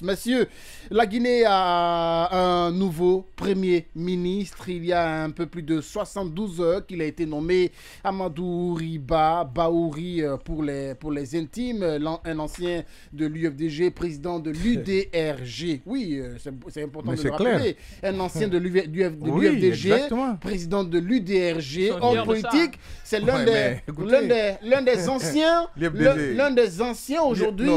Messieurs, la Guinée a un nouveau Premier ministre. Il y a un peu plus de 72 heures qu'il a été nommé Amadou Riba Baouri pour les intimes, un ancien de l'UFDG, président de l'UDRG. Oui, c'est important de le rappeler. Un ancien de l'UFDG, président de l'UDRG, homme politique. C'est l'un des anciens, l'un des anciens aujourd'hui,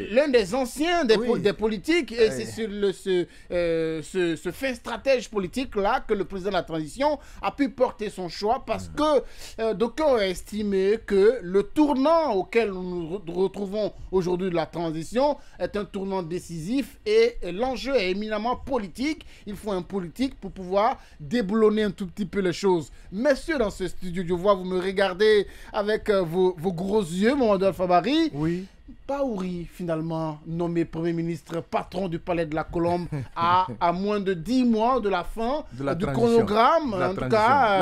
l'un des anciens des politiques, et c'est sur ce fin stratège politique-là que le président de la transition a pu porter son choix, parce que d'aucuns ont estimé que le tournant auquel nous nous retrouvons aujourd'hui de la transition est un tournant décisif, et l'enjeu est éminemment politique. Il faut un politique pour pouvoir déboulonner un tout petit peu les choses. Messieurs, dans ce studio, je vois, vous me regardez avec vos gros yeux, Mamadou Alpha Barry. Oui. Baouri, finalement, nommé Premier ministre, patron du Palais de la Colombe, à moins de 10 mois de la fin du chronogramme, en tout cas,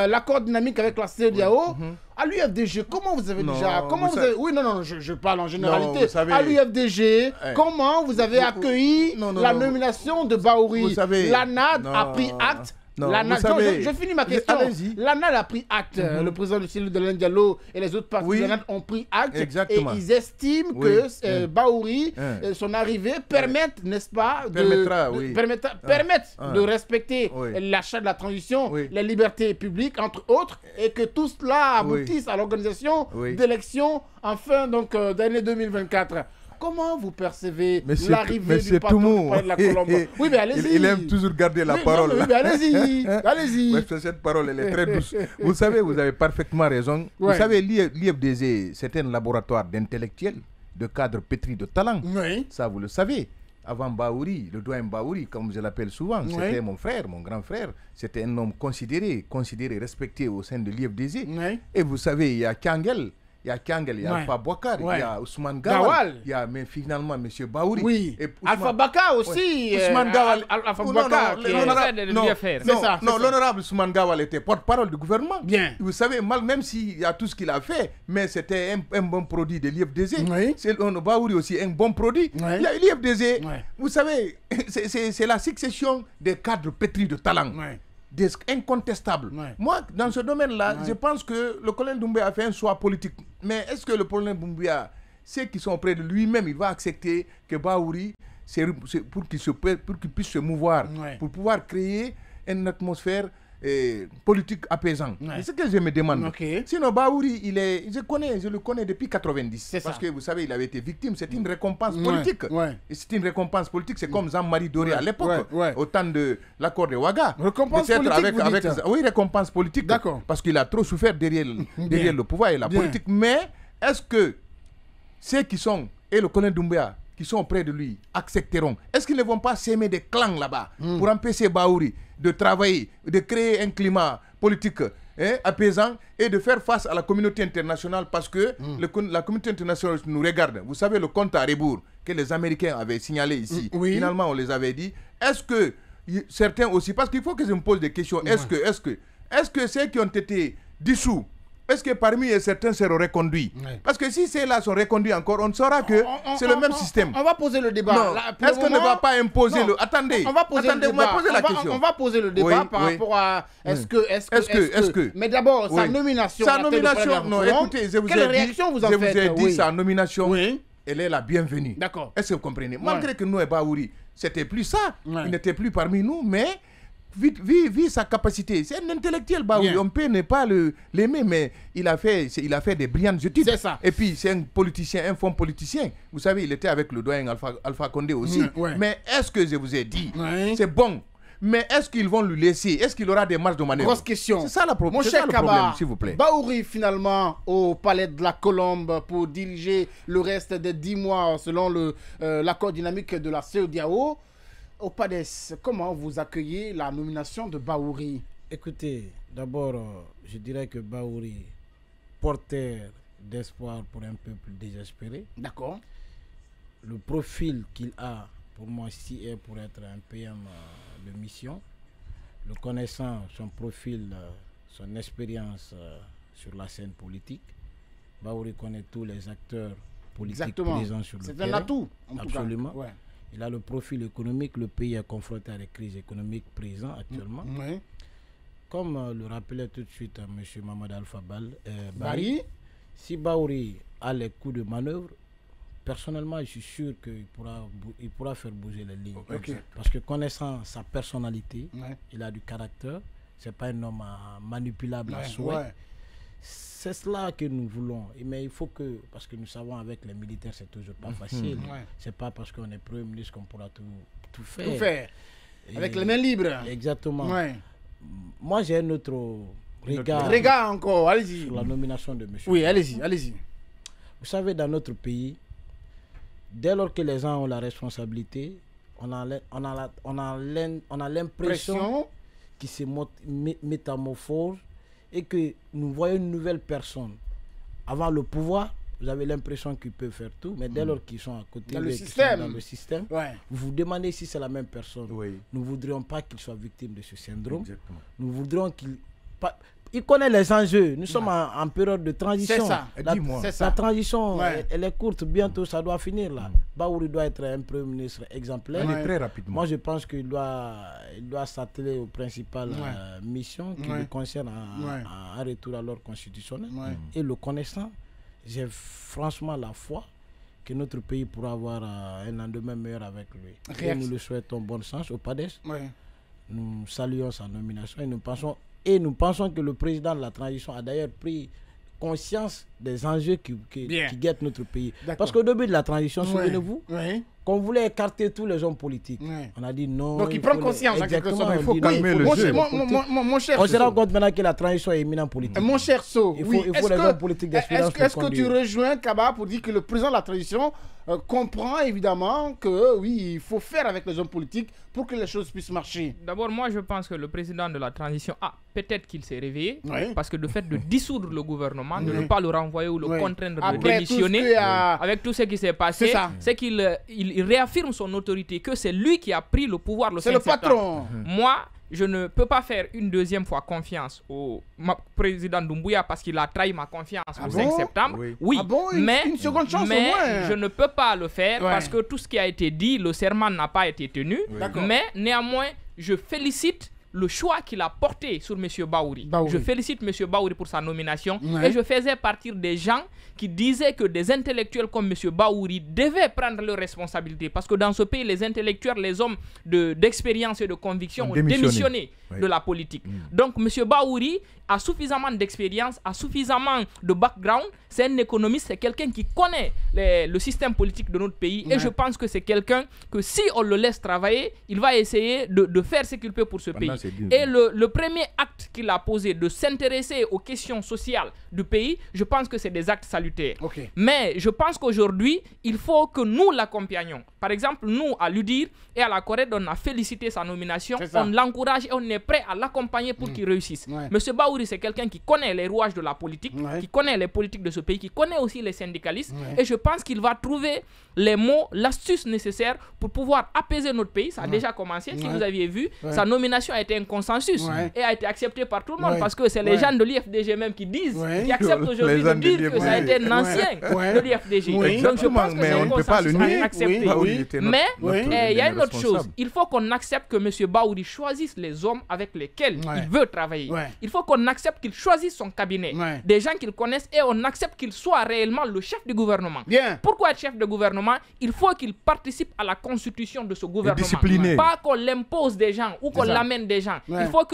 l'accord dynamique avec la CEDEAO. À l'UFDG, comment vous avez Oui, non, je parle en généralité. À l'UFDG, comment vous avez accueilli la nomination de Baouri? L'ANAD a pris acte. Je finis ma question. L'ANAD a pris acte. Le président du Cellule de Alain Diallo et les autres partis de l'ANAD ont pris acte. Exactement. Et ils estiment que Baouri, son arrivée, permettent, n'est-ce pas, de respecter l'achat de la transition, les libertés publiques, entre autres, et que tout cela aboutisse à l'organisation d'élections en fin d'année 2024. Comment vous percevez l'arrivée du patron de la Colombe? Oui, mais allez-y. Il aime toujours garder la parole. Oui, mais allez-y. Allez-y. Cette parole, elle est très douce. Vous savez, vous avez parfaitement raison. Vous savez, l'IFDG, c'est un laboratoire d'intellectuels, de cadres pétris de talent. Ça, vous le savez. Avant Baouri, le doyen Baouri, comme je l'appelle souvent, c'était mon frère, mon grand frère. C'était un homme considéré, respecté au sein de l'IFDG. Et vous savez, il y a Kangel. Il y a Kangel, il y a Alpha Bakar, il y a Ousmane Gawal, il y a finalement M. Baouri. Oui, Alpha Bakar aussi. Ousmane Gawal. Alpha Bakar. Non, l'honorable Ousmane Gawal était porte-parole du gouvernement. Bien. Vous savez, même s'il y a tout ce qu'il a fait, mais c'était un bon produit de l'IFDG. Baouri aussi, un bon produit. Il y a l'IFDG. Vous savez, c'est la succession des cadres pétris de talent. Incontestable. Moi, dans ce domaine-là, je pense que le colonel Doumbouya a fait un choix politique. Mais est-ce que le colonel Doumbouya, ceux qui sont près de lui-même, il va accepter que Baouri, pour qu'il puisse se mouvoir, pour pouvoir créer une atmosphère politique apaisante? C'est ce que je me demande. Sinon, Baouri, je le connais depuis 90. Parce que vous savez, il avait été victime. C'est une récompense politique. C'est une récompense politique. C'est comme Jean-Marie Doré à l'époque, au temps de l'accord de Ouaga. Récompense politique, oui, récompense politique. Parce qu'il a trop souffert derrière le pouvoir et la politique. Mais est-ce que ceux qui sont, et le colonel Doumbouya, qui sont auprès de lui, accepteront? Est-ce qu'ils ne vont pas s'aimer des clans là-bas pour empêcher Baouri de travailler, de créer un climat politique apaisant et de faire face à la communauté internationale? Parce que la communauté internationale nous regarde. Vous savez, le compte à rebours que les Américains avaient signalé ici, finalement on les avait dit. Est-ce que certains aussi, parce qu'il faut que je me pose des questions, est-ce que ceux qui ont été dissous, est-ce que parmi eux, certains seront reconduits? Parce que si ceux-là sont reconduits encore, on saura que c'est le même système. On va poser le débat. Est-ce qu'on ne va pas imposer le... Attendez, on va poser le débat. Posé la question. On va poser le débat par rapport à... Est-ce que... Mais d'abord, sa nomination... Non, écoutez, je vous Quelle réaction vous en faites? Je vous ai dit, sa nomination, elle est la bienvenue. D'accord. Est-ce que vous comprenez? Malgré que nous et Baouri, c'était plus ça. Il n'était plus parmi nous, mais... Vu sa capacité, c'est un intellectuel, Baouri. On peut ne pas l'aimer, mais il a fait des brillantes études. C'est ça. Et puis c'est un politicien, un fond politicien. Vous savez, il était avec le doyen Alpha Condé aussi. Mais est-ce que je vous ai dit, c'est bon, mais est-ce qu'ils vont lui laisser? Est-ce qu'il aura des marges de manœuvre? Grosse question. C'est ça le problème, s'il vous plaît. Baouri, finalement, au Palais de la Colombe pour diriger le reste des 10 mois selon l'accord dynamique de la CEDEAO. Au PADES, comment vous accueillez la nomination de Baouri? Écoutez, d'abord, je dirais que Baouri, porteur d'espoir pour un peuple désespéré. D'accord. Le profil qu'il a, pour moi, si est pour être un PM de mission. Le connaissant, son profil, son expérience sur la scène politique. Baouri connaît tous les acteurs politique présent sur le terrain. C'est un atout. Absolument. Ouais. Il a le profil économique. Le pays est confronté à des crises économiques présentes actuellement. Oui. Comme le rappelait tout de suite M. Mamadou Alpha Barry, si Bahouri a les coups de manœuvre, personnellement, je suis sûr qu'il pourra faire bouger les lignes. Okay. Parce que connaissant sa personnalité, il a du caractère. Ce n'est pas un homme manipulable à souhait. Ouais. C'est cela que nous voulons. Mais il faut que, parce que nous savons avec les militaires, c'est toujours pas facile. C'est pas parce qu'on est Premier ministre qu'on pourra tout faire. Tout faire. Avec les mains libres. Exactement. Moi, j'ai un autre regard. Regard encore, allez-y. Sur la nomination de M. Oui, allez-y. Vous savez, dans notre pays, dès lors que les gens ont la responsabilité, on a l'impression qu'ils se métamorphosent et que nous voyons une nouvelle personne. Avant le pouvoir, vous avez l'impression qu'ils peuvent faire tout, mais dès lors qu'ils sont à côté, dans le système, vous vous demandez si c'est la même personne. Nous ne voudrions pas qu'il soit victime de ce syndrome. Exactement. Nous voudrions qu'il... Il connaît les enjeux. Nous sommes en période de transition. C'est ça. La transition, elle est courte. Bientôt, ça doit finir là. Bahouri doit être un Premier ministre exemplaire. Très rapidement. Moi, je pense qu'il doit s'atteler aux principales missions qui le concernent en retour à l'ordre constitutionnel. Et le connaissant, j'ai franchement la foi que notre pays pourra avoir un lendemain meilleur avec lui. Et nous le souhaitons bon sens au PADES. Nous saluons sa nomination et nous pensons que le président de la transition a d'ailleurs pris conscience des enjeux qui guettent notre pays. Parce qu'au début de la transition, souvenez-vous, qu'on voulait écarter tous les hommes politiques. On a dit non. Donc il prend conscience en quelque sorte. Il faut calmer le jeu. Mon cher on se rend compte maintenant que la transition est éminente politique. Mon cher So, il faut les hommes politiques d'expérience. Est-ce que tu rejoins Kaba pour dire que le président de la transition comprend évidemment que oui, il faut faire avec les hommes politiques pour que les choses puissent marcher? D'abord, moi je pense que le président de la transition peut-être qu'il s'est réveillé parce que le fait de dissoudre le gouvernement, de ne pas le renvoyer ou le contraindre de démissionner avec tout ce qui s'est passé, c'est qu'il réaffirme son autorité, que c'est lui qui a pris le pouvoir le 5 septembre. C'est le patron. Moi, je ne peux pas faire une deuxième fois confiance au président Doumbouya parce qu'il a trahi ma confiance au 5 septembre. Oui, mais, une seconde chance mais au moins. Je ne peux pas le faire parce que tout ce qui a été dit, le serment n'a pas été tenu. Mais néanmoins, je félicite le choix qu'il a porté sur M. Bahouri. Je félicite M. Bahouri pour sa nomination et je faisais partir des gens qui disaient que des intellectuels comme M. Bahouri devaient prendre leurs responsabilités parce que dans ce pays, les intellectuels, les hommes d'expérience et de conviction ont démissionné de la politique. Donc M. Bahouri a suffisamment d'expérience, a suffisamment de background. C'est un économiste, c'est quelqu'un qui connaît le système politique de notre pays et je pense que c'est quelqu'un que si on le laisse travailler, il va essayer de faire ce qu'il peut pour ce pays. Et le premier acte qu'il a posé de s'intéresser aux questions sociales du pays, je pense que c'est des actes salutaires. Mais je pense qu'aujourd'hui, il faut que nous l'accompagnions. Par exemple, nous, à l'UDIR et à la Corée, on a félicité sa nomination, on l'encourage et on est prêt à l'accompagner pour qu'il réussisse. Monsieur Bahouri, c'est quelqu'un qui connaît les rouages de la politique, qui connaît les politiques de ce pays, qui connaît aussi les syndicalistes. Et je pense qu'il va trouver les mots, l'astuce nécessaire pour pouvoir apaiser notre pays. Ça a déjà commencé. Si vous aviez vu, sa nomination a été un consensus et a été acceptée par tout le monde parce que c'est les gens de l'IFDG même qui disent, qui acceptent aujourd'hui de dire que ça a été un ancien de l'IFDG. Donc je pense que c'est un consensus accepté. Mais il y a une autre chose. Il faut qu'on accepte que M. Bahouri choisisse les hommes avec lesquels il veut travailler. Il faut qu'on accepte qu'il choisisse son cabinet. Des gens qu'il connaisse et on accepte qu'il soit réellement le chef du gouvernement. Pourquoi être chef de gouvernement? Il faut qu'il participe à la constitution de ce gouvernement. Pas qu'on l'impose des gens ou qu'on l'amène des gens. Il faut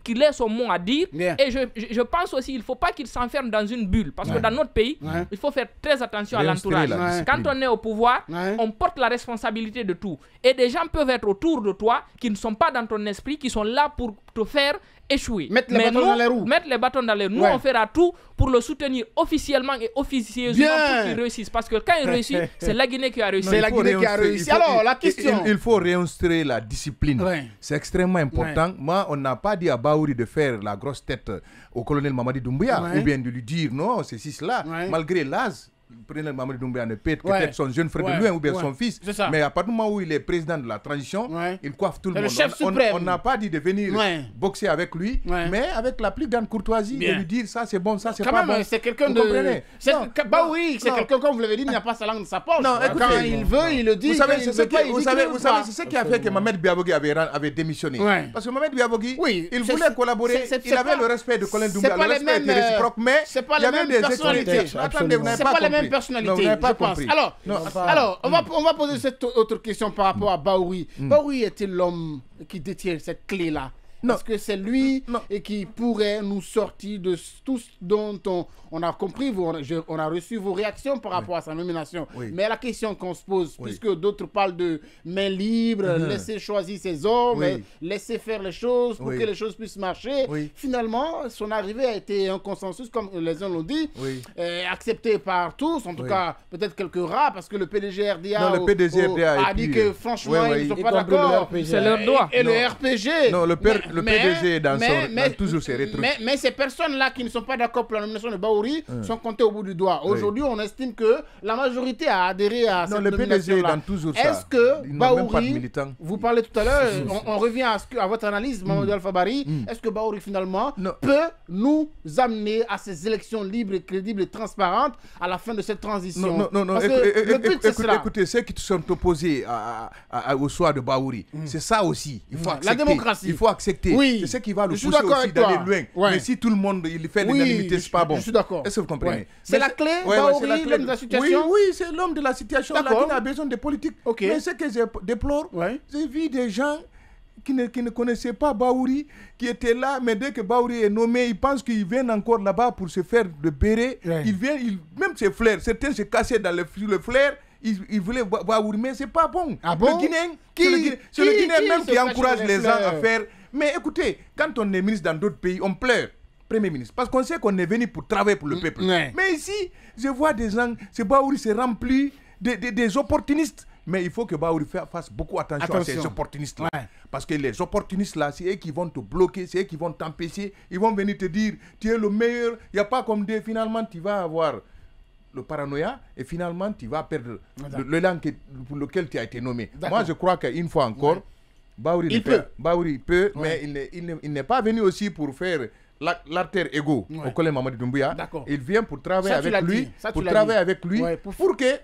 qu'il ait son mot à dire. Et je pense aussi qu'il ne faut pas qu'il s'enferme dans une bulle. Parce que dans notre pays, il faut faire très attention à l'entourage. Quand on est au pouvoir, on porte la responsabilité de tout. Et des gens peuvent être autour de toi qui ne sont pas dans ton esprit, qui sont là pour te faire échouer. Mettre les bâtons dans les roues. Mettre les bâtons dans les roues. Nous, on fera tout pour le soutenir officiellement et officieusement pour qu'il réussisse. Parce que quand il réussit, c'est la Guinée qui a réussi. C'est la Guinée qui a réussi. Alors, la question... Il faut réinstaurer la discipline. C'est extrêmement important. Moi, on n'a pas dit à Bahouri de faire la grosse tête au colonel Mamadi Doumbouya ou bien de lui dire non, c'est cela. Malgré l'âge président Mamadi Doumbouya ne peut être peut-être son jeune frère de loin ou bien son fils. Mais à partir du moment où il est président de la transition, il coiffe tout le monde. On n'a pas dit de venir boxer avec lui, mais avec la plus grande courtoisie et lui dire ça c'est bon, ça c'est pas bon. C'est quelqu'un de... oui, c'est quelqu'un, comme vous l'avez dit, il n'a pas sa langue de sa poche. Non, quand il veut, il le dit. Vous savez, c'est ce qui a fait que Mohamed Biabogui avait démissionné. Parce que Mohamed Biabogui, il voulait collaborer, il avait le respect de Colin Doumbouya, le respect était réciproque, mais il y avait des personnalités. Attendez, vous n'avez pas les mêmes personnalités, je pense. Alors, on va poser cette autre question par rapport à Bahouri. Bahouri est-il l'homme qui détient cette clé-là? Parce que c'est lui et qui pourrait nous sortir de tout ce dont on a compris, on a reçu vos réactions par rapport à sa nomination. Mais la question qu'on se pose, puisque d'autres parlent de main libre, laisser choisir ses hommes, laisser faire les choses pour que les choses puissent marcher, finalement, son arrivée a été un consensus, comme les uns l'ont dit, accepté par tous, en tout cas peut-être quelques rares, parce que le PDG RDA, a dit que franchement, ils ne sont pas d'accord. C'est leur droit. Et le RPG. Non, le PDG dans toujours ses rétros. Mais ces personnes-là qui ne sont pas d'accord pour la nomination de Bahouri sont comptées au bout du doigt. Aujourd'hui, on estime que la majorité a adhéré à cette nomination-là. Est-ce que Bahouri, vous parlez tout à l'heure, on revient à votre analyse, Mamadou Alpha Bari, est-ce que Bahouri finalement peut nous amener à ces élections libres, crédibles et transparentes à la fin de cette transition? Non, écoutez, ceux qui sont opposés au choix de Bahouri, c'est ça aussi. Il faut accepter. La démocratie. Il faut accepter. C'est ce qui va le pousser aussi d'aller loin. Mais si tout le monde il fait l'unanimité, c'est pas bon. Je suis d'accord. Est-ce que vous comprenez? C'est la clé, Bahouri, l'homme de la situation? Oui, c'est l'homme de la situation là qui a besoin de politique. Mais ce que je déplore, j'ai vu des gens qui ne connaissaient pas Bahouri, qui étaient là, mais dès que Bahouri est nommé, ils pensent qu'ils viennent encore là-bas pour se faire le béret. Ils viennent, même ses frères, certains se cassaient dans le flair. Ils voulaient Bahouri, mais c'est pas bon. Le Guinéen, c'est le Guinéen même qui encourage les gens à faire. Mais écoutez, quand on est ministre dans d'autres pays, on pleure. Premier ministre, parce qu'on sait qu'on est venu pour travailler pour le peuple. Mais ici, je vois des gens, ce Bahouri s'est rempli des opportunistes. Mais il faut que Bahouri fasse beaucoup attention à ces opportunistes-là. Parce que les opportunistes-là, c'est eux qui vont te bloquer, c'est eux qui vont t'empêcher. Ils vont venir te dire, tu es le meilleur. Il n'y a pas comme des, finalement, tu vas avoir le paranoïa et finalement, tu vas perdre le langue pour lequel tu as été nommé. Moi, je crois qu'une fois encore, Bahouri peut, mais il n'est pas venu aussi pour faire l'artère égo au collège Mamadi Doumbouya. Il vient pour travailler avec lui, pour que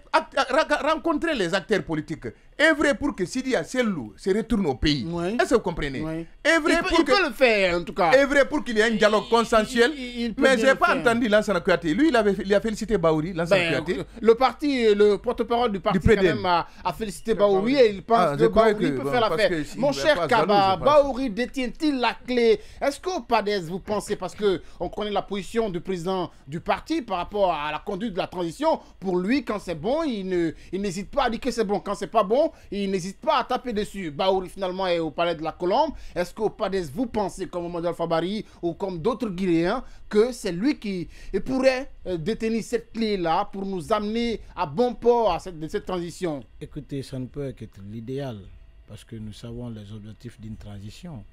rencontrer les acteurs politiques. Est vrai pour que Sidia Sellou se retourne au pays. Est-ce que vous comprenez? Il peut le faire en tout cas. Est vrai pour qu'il y ait un dialogue consensuel. Mais je n'ai pas entendu Lansana Kouyaté. Lui, il a félicité Bahouri, Lansana Kouyaté. Le porte-parole du parti quand même a félicité Bahouri et il pense que Bahouri peut faire l'affaire. Mon cher Kaba, Bahouri détient-il la clé? Est-ce qu'au PADES, vous pensez, parce qu'on connaît la position du président du parti par rapport à la conduite de la transition, pour lui, quand c'est bon, il n'hésite pas à dire que c'est bon. Quand c'est pas bon, il n'hésite pas à taper dessus. Bahouri finalement est au palais de la Colombe. Est-ce qu'au PADES, vous pensez, comme Mamadou Alpha Bari ou comme d'autres Guinéens, que c'est lui qui pourrait détenir cette clé-là pour nous amener à bon port de cette transition? Écoutez, ça ne peut qu'être l'idéal, parce que nous savons les objectifs d'une transition.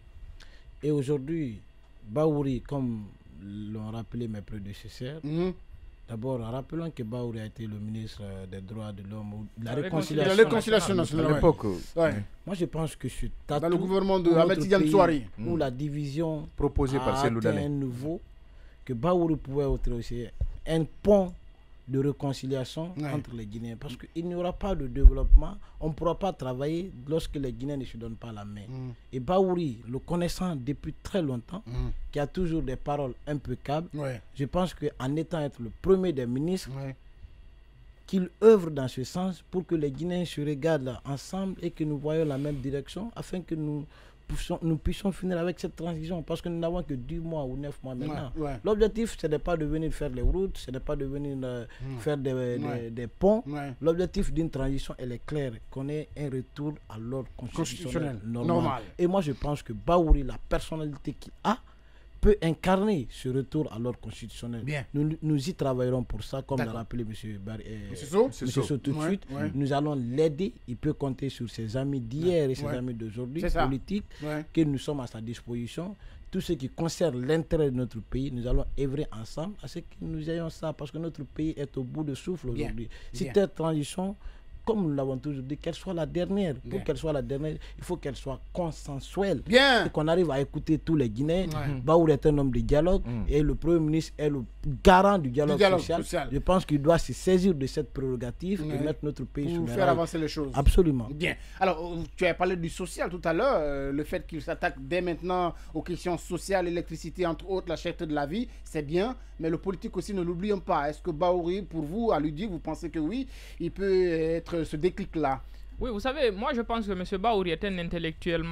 Et aujourd'hui, Bahouri, comme l'ont rappelé mes prédécesseurs, d'abord, rappelons que Bahouri a été le ministre des droits de l'homme ou de la réconciliation nationale. À l'époque. Moi, je pense que c'est dans le gouvernement de Ahmed Tidiane Souari, où la division proposée par un nouveau, que Bahouri pouvait être aussi un pont de réconciliation entre les Guinéens. Parce qu'il n'y aura pas de développement, on ne pourra pas travailler lorsque les Guinéens ne se donnent pas la main. Et Bahouri, le connaissant depuis très longtemps, qui a toujours des paroles impeccables, je pense qu'en étant le premier des ministres, qu'il œuvre dans ce sens pour que les Guinéens se regardent ensemble et que nous voyons la même direction afin que nous puissions finir avec cette transition, parce que nous n'avons que 10 mois ou 9 mois maintenant. L'objectif, ce n'est pas de venir faire les routes, ce n'est pas de venir faire des ponts. L'objectif d'une transition, elle est claire, qu'on ait un retour à l'ordre constitutionnel normal. Et moi, je pense que Bahouri, la personnalité qu'il a, peut incarner ce retour à l'ordre constitutionnel. Nous y travaillerons pour ça, comme l'a rappelé M. Sow tout de suite. Nous allons l'aider. Il peut compter sur ses amis d'hier et ses amis d'aujourd'hui politiques, que nous sommes à sa disposition. tout ce qui concerne l'intérêt de notre pays, nous allons œuvrer ensemble à ce que nous ayons ça, parce que notre pays est au bout de souffle aujourd'hui. Si cette transition, comme nous l'avons toujours dit, qu'elle soit la dernière. Pour qu'elle soit la dernière, il faut qu'elle soit consensuelle. Et qu'on arrive à écouter tous les Guinéens. Baouri est un homme de dialogue et le Premier ministre est le garant du dialogue social. Je pense qu'il doit se saisir de cette prérogative et mettre notre pays sur pour faire avancer les choses. Absolument. Bien. Alors, tu as parlé du social tout à l'heure. Le fait qu'il s'attaque dès maintenant aux questions sociales, électricité, entre autres, la cherté de la vie, c'est bien. Mais le politique aussi, ne l'oublions pas. Est-ce que Baouri, pour vous, à lui dire, vous pensez que oui, il peut être ce déclic-là? Oui, vous savez, moi je pense que M. Baouri est un intellectuel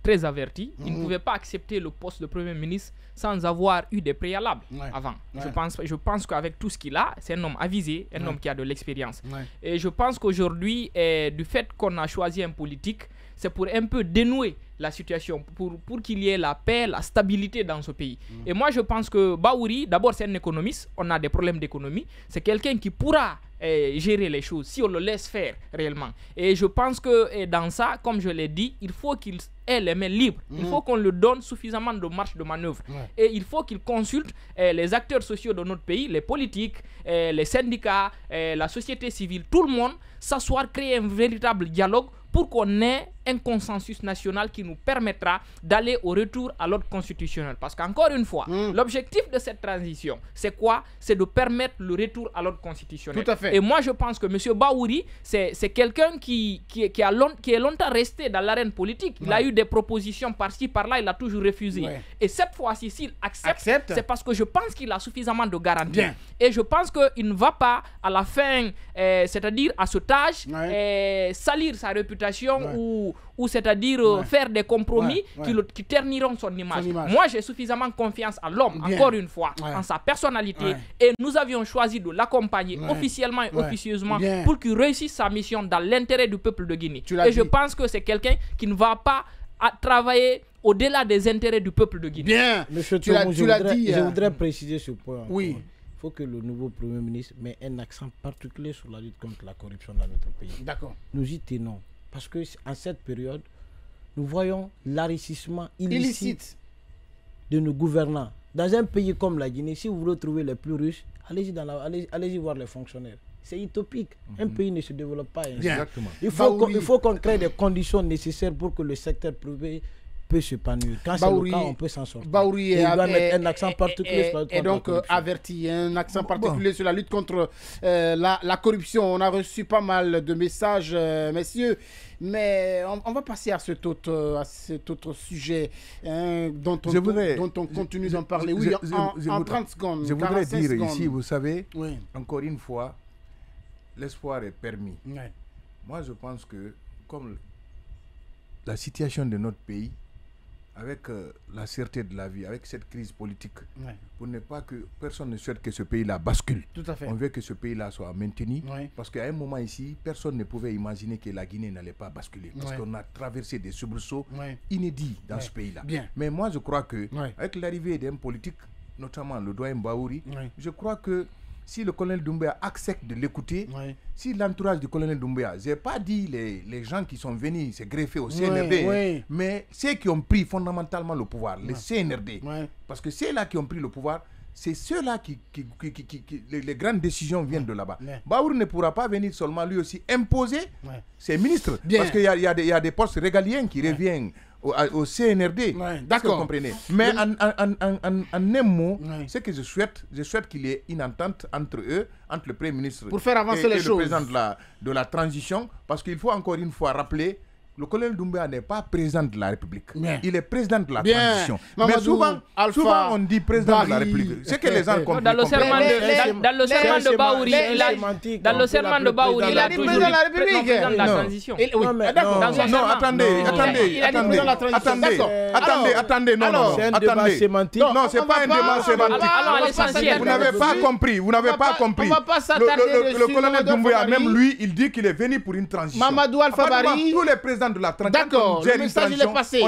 très averti. Il ne pouvait pas accepter le poste de Premier ministre sans avoir eu des préalables avant. Je pense qu'avec tout ce qu'il a, c'est un homme avisé, un homme qui a de l'expérience. Et je pense qu'aujourd'hui, du fait qu'on a choisi un politique, c'est pour un peu dénouer la situation, pour qu'il y ait la paix, la stabilité dans ce pays. Et moi, je pense que Baouri, d'abord, c'est un économiste. On a des problèmes d'économie. C'est quelqu'un qui pourra gérer les choses si on le laisse faire réellement. Et je pense que dans ça, comme je l'ai dit, il faut qu'il ait les mains libres. Il faut qu'on lui donne suffisamment de marge de manœuvre. Et il faut qu'il consulte les acteurs sociaux de notre pays, les politiques, les syndicats, la société civile, tout le monde, s'asseoir, créer un véritable dialogue pour qu'on ait un consensus national qui nous permettra d'aller au retour à l'ordre constitutionnel. Parce qu'encore une fois, l'objectif de cette transition, c'est quoi? C'est de permettre le retour à l'ordre constitutionnel. Tout à fait. Et moi, je pense que M. Baouri, c'est quelqu'un qui est longtemps resté dans l'arène politique. Il a eu des propositions par-ci, par-là, il a toujours refusé. Et cette fois-ci, s'il accepte, c'est parce que je pense qu'il a suffisamment de garanties. Et je pense qu'il ne va pas, à la fin, c'est-à-dire à cet âge, salir sa réputation ou c'est-à-dire faire des compromis qui terniront son image. Moi, j'ai suffisamment confiance en l'homme, encore une fois, en sa personnalité. Et nous avions choisi de l'accompagner officiellement et officieusement pour qu'il réussisse sa mission dans l'intérêt du peuple de Guinée. Et je pense que c'est quelqu'un qui ne va pas travailler au-delà des intérêts du peuple de Guinée. Bien, Monsieur Tomo, je voudrais préciser ce point. Oui. Il faut que le nouveau Premier ministre mette un accent particulier sur la lutte contre la corruption dans notre pays. D'accord. Nous y tenons. Parce qu'en cette période, nous voyons l'enrichissement illicite de nos gouvernants. Dans un pays comme la Guinée, si vous voulez trouver les plus riches, allez-y voir les fonctionnaires. C'est utopique. Un pays ne se développe pas ainsi. Exactement. Il faut qu'on crée des conditions nécessaires pour que le secteur privé peut s'épanouir. Quand c'est le cas, on peut s'en sortir. Baouri doit mettre un accent particulier sur la lutte contre la corruption. Averti, un accent particulier sur la lutte contre la corruption. On a reçu pas mal de messages, messieurs, mais on va passer à cet autre sujet dont on continue d'en parler. Oui, en 30 secondes. Je voudrais dire ici, vous savez, encore une fois, l'espoir est permis. Moi, je pense que comme la situation de notre pays, avec la cherté de la vie, avec cette crise politique, pour ne pas que personne ne souhaite que ce pays-là bascule. Tout à fait. On veut que ce pays-là soit maintenu, parce qu'à un moment ici, personne ne pouvait imaginer que la Guinée n'allait pas basculer, parce qu'on a traversé des soubresauts inédits dans ce pays-là. Mais moi, je crois que avec l'arrivée d'un politique, notamment le doyen Baouri, je crois que si le colonel Doumbouya accepte de l'écouter, si l'entourage du colonel Doumbouya, je n'ai pas dit les gens qui sont venus se greffer au CNRD, mais ceux qui ont pris fondamentalement le pouvoir, les CNRD, parce que ceux-là qui ont pris le pouvoir, c'est ceux-là les grandes décisions viennent de là-bas. Baouri ne pourra pas venir seulement lui aussi imposer ses ministres, parce qu'il y a des postes régaliens qui reviennent au CNRD. D'accord. Vous comprenez. Mais en un mot, ce que je souhaite qu'il y ait une entente entre eux, entre le Premier ministre pour faire avancer les choses. Le président de la transition, parce qu'il faut encore une fois rappeler, le colonel Doumbouya n'est pas président de la République. Il est président de la transition. Mais souvent, on dit président de la République. C'est que les gens comprennent. Dans le serment de Baouri, il a toujours dit président de la transition. Non, attendez. Non, c'est un débat sémantique. Non, c'est pas un débat sémantique. Vous n'avez pas compris. Le colonel Doumbouya, même lui, il dit qu'il est venu pour une transition. Mamadou Alpha Bari, tous les présidents de la transition. d'accord, le message il est passé.